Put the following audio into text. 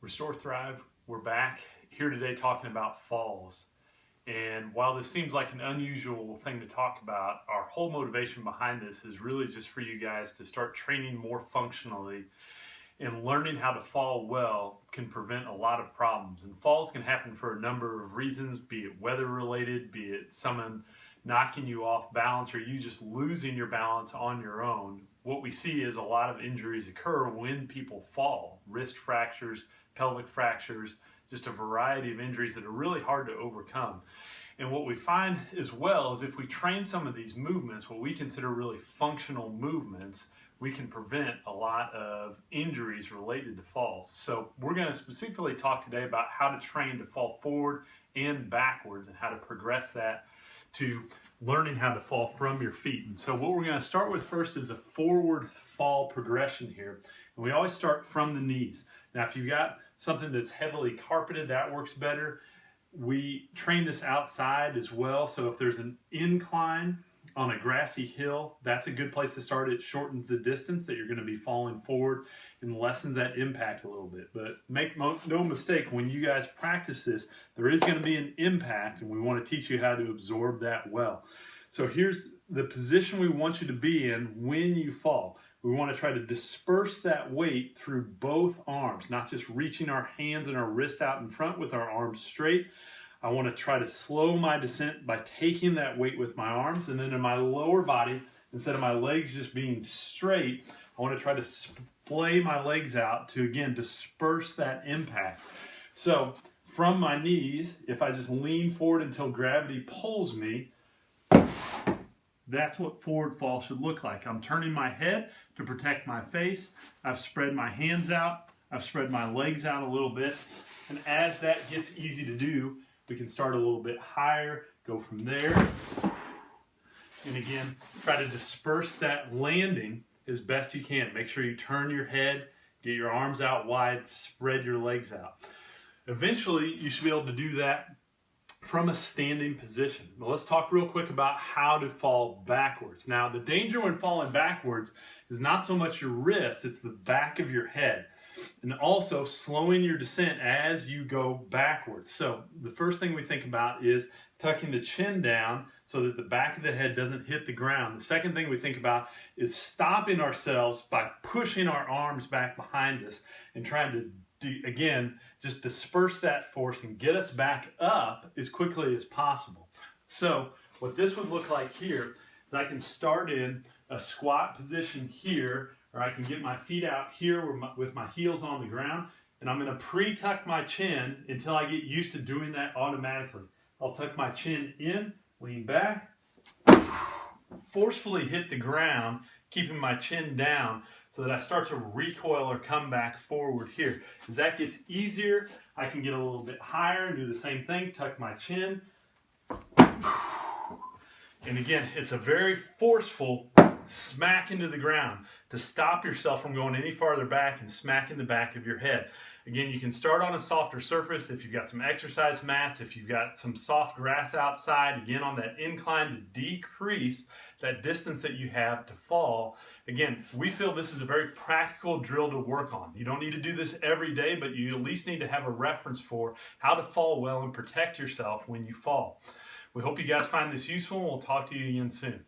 Restore Thrive, we're back here today talking about falls. And while this seems like an unusual thing to talk about, our whole motivation behind this is really just for you guys to start training more functionally, and learning how to fall well can prevent a lot of problems. And falls can happen for a number of reasons, be it weather related, be it someone knocking you off balance, or you just losing your balance on your own. What we see is a lot of injuries occur when people fall. Wrist fractures, pelvic fractures, just a variety of injuries that are really hard to overcome. And what we find as well is if we train some of these movements, what we consider really functional movements, we can prevent a lot of injuries related to falls. So we're going to specifically talk today about how to train to fall forward and backwards and how to progress that to learning how to fall from your feet. And so what we're going to start with first is a forward fall progression here. And we always start from the knees. Now if you've got something that's heavily carpeted, that works better. We train this outside as well. So if there's an incline on a grassy hill, that's a good place to start. It shortens the distance that you're going to be falling forward and lessens that impact a little bit. But make no mistake, when you guys practice this, there is going to be an impact, and we want to teach you how to absorb that well. So here's the position we want you to be in when you fall. We want to try to disperse that weight through both arms, not just reaching our hands and our wrist out in front with our arms straight. I want to try to slow my descent by taking that weight with my arms, and then in my lower body, instead of my legs just being straight, I want to try to splay my legs out to, again, disperse that impact. So from my knees, if I just lean forward until gravity pulls me, that's what forward fall should look like. I'm turning my head to protect my face. I've spread my hands out. I've spread my legs out a little bit. And as that gets easy to do, we can start a little bit higher, go from there. And again, try to disperse that landing as best you can. Make sure you turn your head, get your arms out wide, spread your legs out. Eventually, you should be able to do that from a standing position. Now let's talk real quick about how to fall backwards. Now the danger when falling backwards is not so much your wrist, it's the back of your head. And also slowing your descent as you go backwards. So the first thing we think about is tucking the chin down so that the back of the head doesn't hit the ground. The second thing we think about is stopping ourselves by pushing our arms back behind us and trying to again, just disperse that force and get us back up as quickly as possible. So what this would look like here is I can start in a squat position here, or I can get my feet out here with my heels on the ground, and I'm going to pre-tuck my chin until I get used to doing that automatically. I'll tuck my chin in, lean back, forcefully hit the ground, keeping my chin down so that I start to recoil or come back forward here. As that gets easier, I can get a little bit higher and do the same thing, tuck my chin. And again, it's a very forceful smack into the ground to stop yourself from going any farther back and smacking the back of your head. Again, you can start on a softer surface if you've got some exercise mats, if you've got some soft grass outside, again on that incline to decrease that distance that you have to fall. Again, we feel this is a very practical drill to work on. You don't need to do this every day, but you at least need to have a reference for how to fall well and protect yourself when you fall. We hope you guys find this useful, and we'll talk to you again soon.